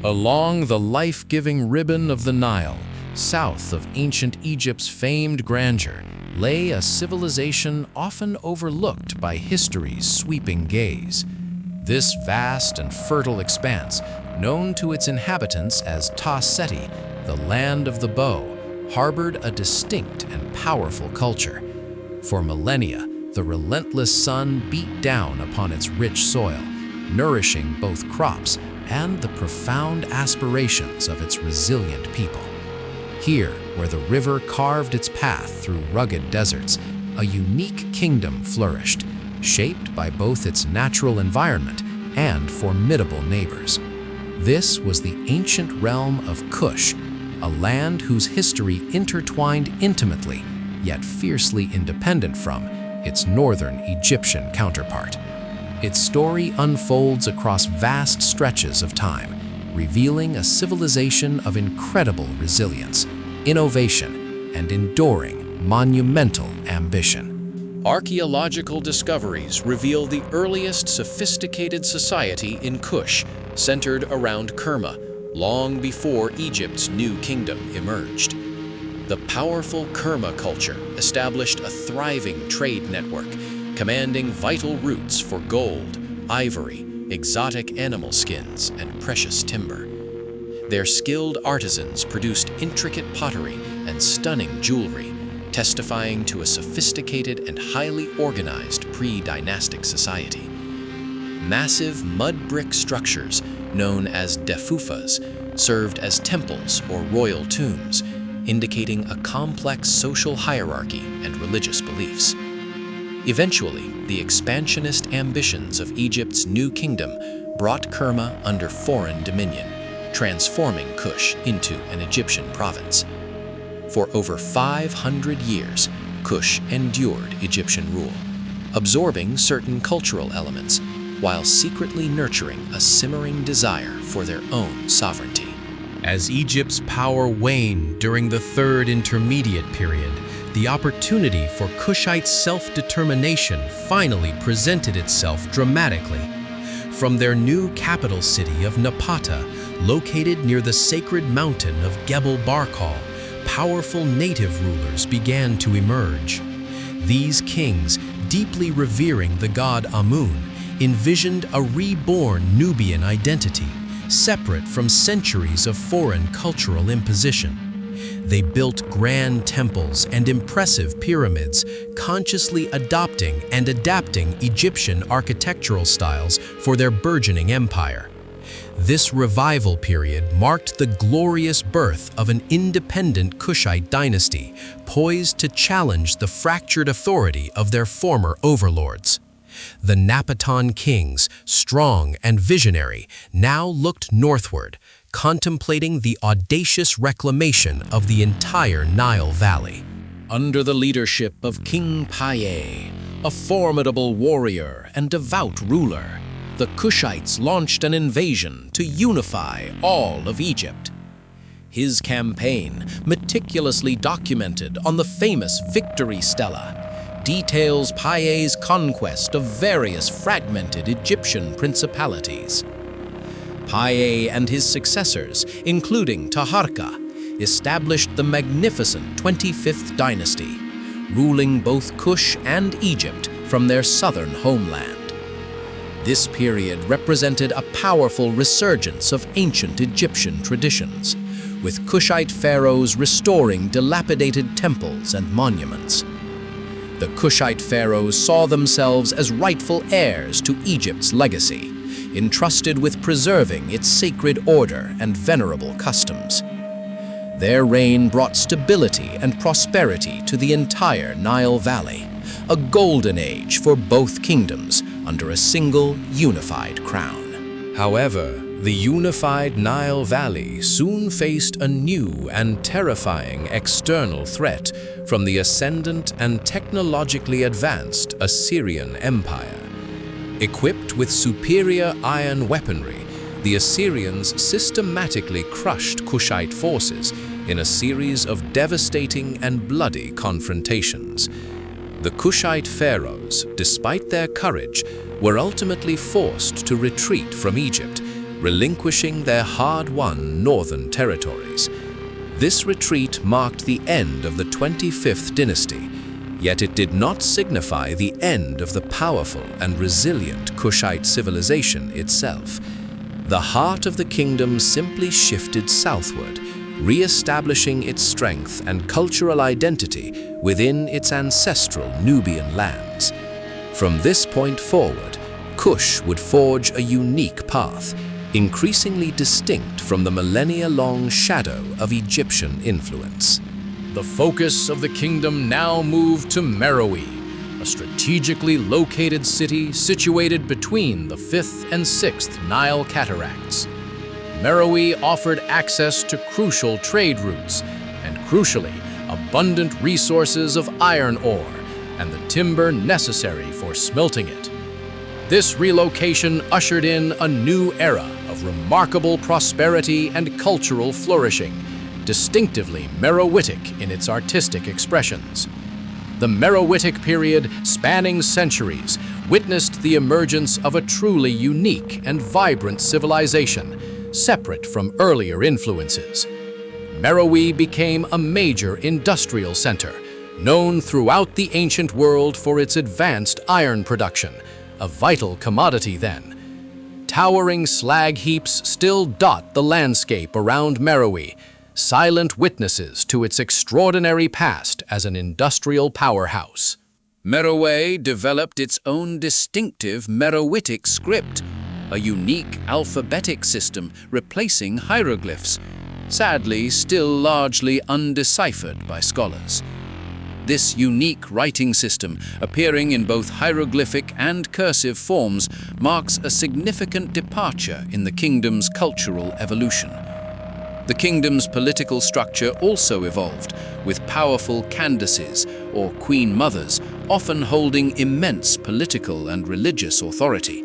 Along the life-giving ribbon of the Nile, south of ancient Egypt's famed grandeur, lay a civilization often overlooked by history's sweeping gaze. This vast and fertile expanse, known to its inhabitants as Ta Seti, the land of the bow, harbored a distinct and powerful culture. For millennia, the relentless sun beat down upon its rich soil, nourishing both crops and the profound aspirations of its resilient people. Here, where the river carved its path through rugged deserts, a unique kingdom flourished, shaped by both its natural environment and formidable neighbors. This was the ancient realm of Kush, a land whose history intertwined intimately, yet fiercely independent from, its northern Egyptian counterpart. Its story unfolds across vast stretches of time, revealing a civilization of incredible resilience, innovation, and enduring, monumental ambition. Archaeological discoveries reveal the earliest sophisticated society in Kush, centered around Kerma, long before Egypt's new kingdom emerged. The powerful Kerma culture established a thriving trade network, commanding vital routes for gold, ivory, exotic animal skins, and precious timber. Their skilled artisans produced intricate pottery and stunning jewelry, testifying to a sophisticated and highly organized pre-dynastic society. Massive mud brick structures, known as defufas, served as temples or royal tombs, indicating a complex social hierarchy and religious beliefs. Eventually, the expansionist ambitions of Egypt's new kingdom brought Kerma under foreign dominion, transforming Kush into an Egyptian province. For over 500 years, Kush endured Egyptian rule, absorbing certain cultural elements, while secretly nurturing a simmering desire for their own sovereignty. As Egypt's power waned during the Third Intermediate Period, the opportunity for Kushite self-determination finally presented itself dramatically. From their new capital city of Napata, located near the sacred mountain of Gebel Barkal, powerful native rulers began to emerge. These kings, deeply revering the god Amun, envisioned a reborn Nubian identity, separate from centuries of foreign cultural imposition. They built grand temples and impressive pyramids, consciously adopting and adapting Egyptian architectural styles for their burgeoning empire. This revival period marked the glorious birth of an independent Kushite dynasty, poised to challenge the fractured authority of their former overlords. The Napatan kings, strong and visionary, now looked northward, contemplating the audacious reclamation of the entire Nile Valley. Under the leadership of King Paye, a formidable warrior and devout ruler, the Kushites launched an invasion to unify all of Egypt. His campaign, meticulously documented on the famous Victory Stela, details Paye's conquest of various fragmented Egyptian principalities. Paye and his successors, including Taharqa, established the magnificent 25th dynasty, ruling both Kush and Egypt from their southern homeland. This period represented a powerful resurgence of ancient Egyptian traditions, with Kushite pharaohs restoring dilapidated temples and monuments. The Kushite pharaohs saw themselves as rightful heirs to Egypt's legacy, entrusted with preserving its sacred order and venerable customs. Their reign brought stability and prosperity to the entire Nile Valley, a golden age for both kingdoms under a single unified crown. However, the unified Nile Valley soon faced a new and terrifying external threat from the ascendant and technologically advanced Assyrian Empire. Equipped with superior iron weaponry, the Assyrians systematically crushed Kushite forces in a series of devastating and bloody confrontations. The Kushite pharaohs, despite their courage, were ultimately forced to retreat from Egypt, relinquishing their hard-won northern territories. This retreat marked the end of the 25th dynasty, yet it did not signify the end of the powerful and resilient Kushite civilization itself. The heart of the kingdom simply shifted southward, re-establishing its strength and cultural identity within its ancestral Nubian lands. From this point forward, Kush would forge a unique path, increasingly distinct from the millennia-long shadow of Egyptian influence. The focus of the kingdom now moved to Meroe, a strategically located city situated between the 5th and 6th Nile cataracts. Meroe offered access to crucial trade routes and, crucially, abundant resources of iron ore and the timber necessary for smelting it. This relocation ushered in a new era of remarkable prosperity and cultural flourishing, distinctively Meroitic in its artistic expressions. The Meroitic period, spanning centuries, witnessed the emergence of a truly unique and vibrant civilization, separate from earlier influences. Meroe became a major industrial center, known throughout the ancient world for its advanced iron production, a vital commodity then. Towering slag heaps still dot the landscape around Meroe, silent witnesses to its extraordinary past as an industrial powerhouse. Meroe developed its own distinctive Meroitic script, a unique alphabetic system replacing hieroglyphs, sadly still largely undeciphered by scholars. This unique writing system, appearing in both hieroglyphic and cursive forms, marks a significant departure in the kingdom's cultural evolution. The kingdom's political structure also evolved, with powerful Candaces, or queen mothers, often holding immense political and religious authority.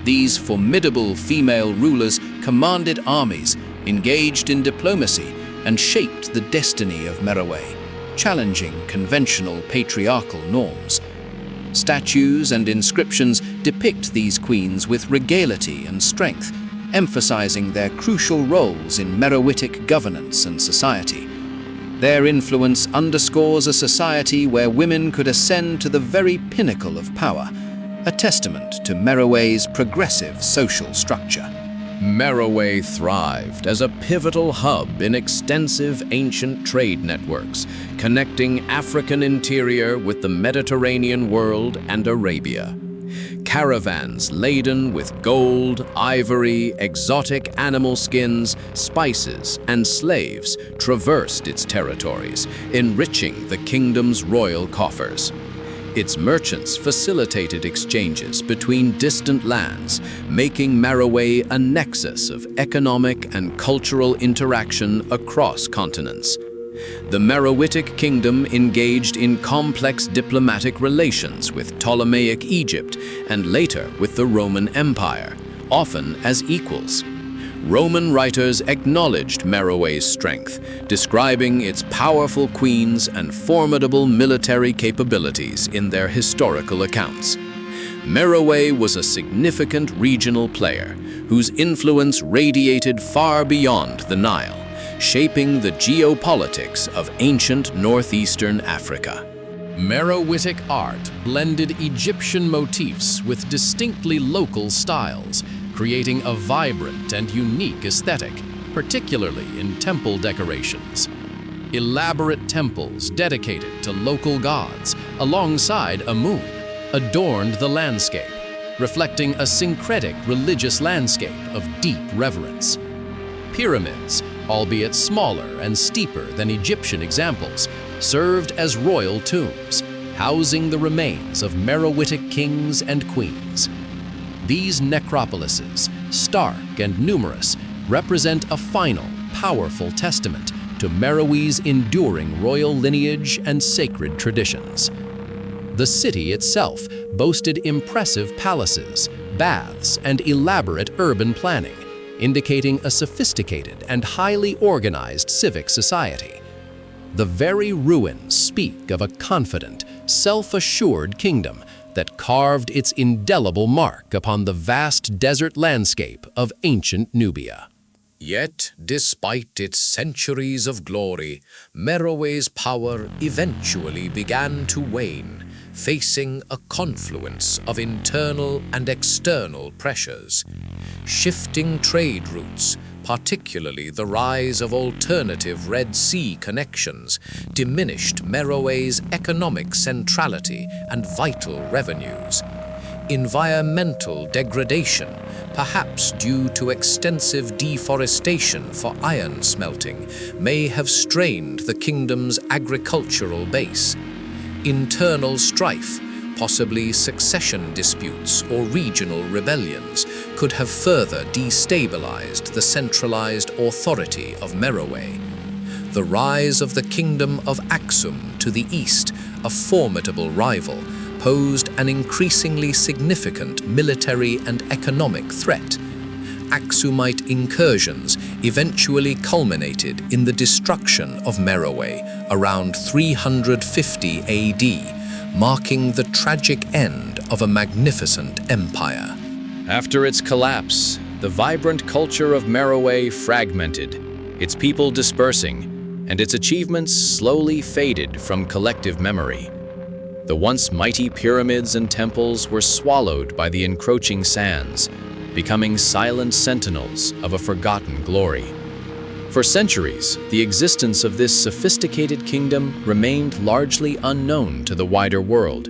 These formidable female rulers commanded armies, engaged in diplomacy, and shaped the destiny of Meroe, challenging conventional patriarchal norms. Statues and inscriptions depict these queens with regality and strength, emphasizing their crucial roles in Meroitic governance and society. Their influence underscores a society where women could ascend to the very pinnacle of power, a testament to Meroe's progressive social structure. Meroe thrived as a pivotal hub in extensive ancient trade networks, connecting African interior with the Mediterranean world and Arabia. Caravans laden with gold, ivory, exotic animal skins, spices, and slaves traversed its territories, enriching the kingdom's royal coffers. Its merchants facilitated exchanges between distant lands, making Meroe a nexus of economic and cultural interaction across continents. The Meroitic kingdom engaged in complex diplomatic relations with Ptolemaic Egypt and later with the Roman Empire, often as equals. Roman writers acknowledged Meroe's strength, describing its powerful queens and formidable military capabilities in their historical accounts. Meroe was a significant regional player whose influence radiated far beyond the Nile, shaping the geopolitics of ancient northeastern Africa. Meroitic art blended Egyptian motifs with distinctly local styles, creating a vibrant and unique aesthetic, particularly in temple decorations. Elaborate temples dedicated to local gods, alongside a moon, adorned the landscape, reflecting a syncretic religious landscape of deep reverence. Pyramids, albeit smaller and steeper than Egyptian examples, served as royal tombs, housing the remains of Meroitic kings and queens. These necropolises, stark and numerous, represent a final, powerful testament to Meroe's enduring royal lineage and sacred traditions. The city itself boasted impressive palaces, baths, and elaborate urban planning, indicating a sophisticated and highly organized civic society. The very ruins speak of a confident, self-assured kingdom, that carved its indelible mark upon the vast desert landscape of ancient Nubia. Yet, despite its centuries of glory, Meroe's power eventually began to wane, facing a confluence of internal and external pressures. Shifting trade routes, particularly the rise of alternative Red Sea connections, diminished Meroe's economic centrality and vital revenues. Environmental degradation, perhaps due to extensive deforestation for iron smelting, may have strained the kingdom's agricultural base. Internal strife, possibly succession disputes or regional rebellions, could have further destabilized the centralized authority of Meroe. The rise of the kingdom of Aksum to the east, a formidable rival, posed an increasingly significant military and economic threat. Aksumite incursions eventually culminated in the destruction of Meroe around 350 AD, marking the tragic end of a magnificent empire. After its collapse, the vibrant culture of Meroe fragmented, its people dispersing, and its achievements slowly faded from collective memory. The once mighty pyramids and temples were swallowed by the encroaching sands, becoming silent sentinels of a forgotten glory. For centuries, the existence of this sophisticated kingdom remained largely unknown to the wider world,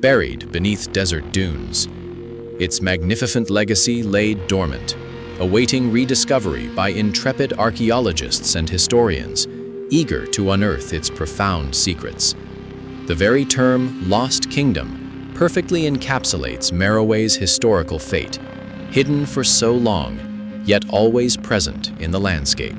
buried beneath desert dunes. Its magnificent legacy lay dormant, awaiting rediscovery by intrepid archaeologists and historians, eager to unearth its profound secrets. The very term Lost Kingdom perfectly encapsulates Meroe's historical fate, hidden for so long, yet always present in the landscape.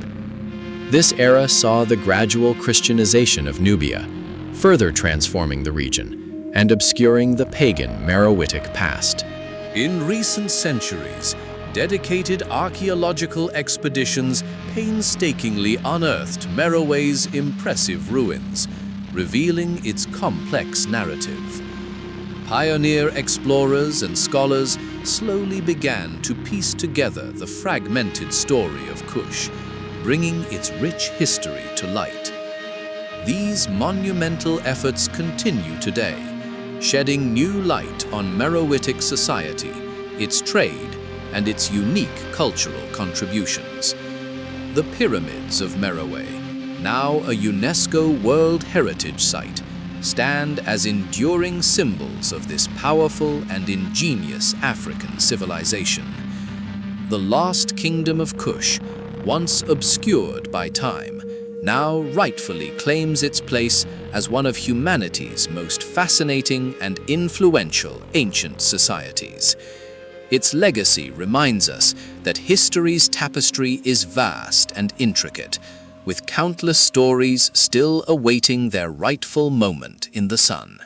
This era saw the gradual Christianization of Nubia, further transforming the region and obscuring the pagan Meroitic past. In recent centuries, dedicated archaeological expeditions painstakingly unearthed Meroe's impressive ruins, revealing its complex narrative. Pioneer explorers and scholars slowly began to piece together the fragmented story of Kush, bringing its rich history to light. These monumental efforts continue today, shedding new light on Meroitic society, its trade, and its unique cultural contributions. The pyramids of Meroe, now a UNESCO World Heritage Site, stand as enduring symbols of this powerful and ingenious African civilization. The Lost Kingdom of Kush, once obscured by time, now rightfully claims its place as one of humanity's most fascinating and influential ancient societies. Its legacy reminds us that history's tapestry is vast and intricate, with countless stories still awaiting their rightful moment in the sun.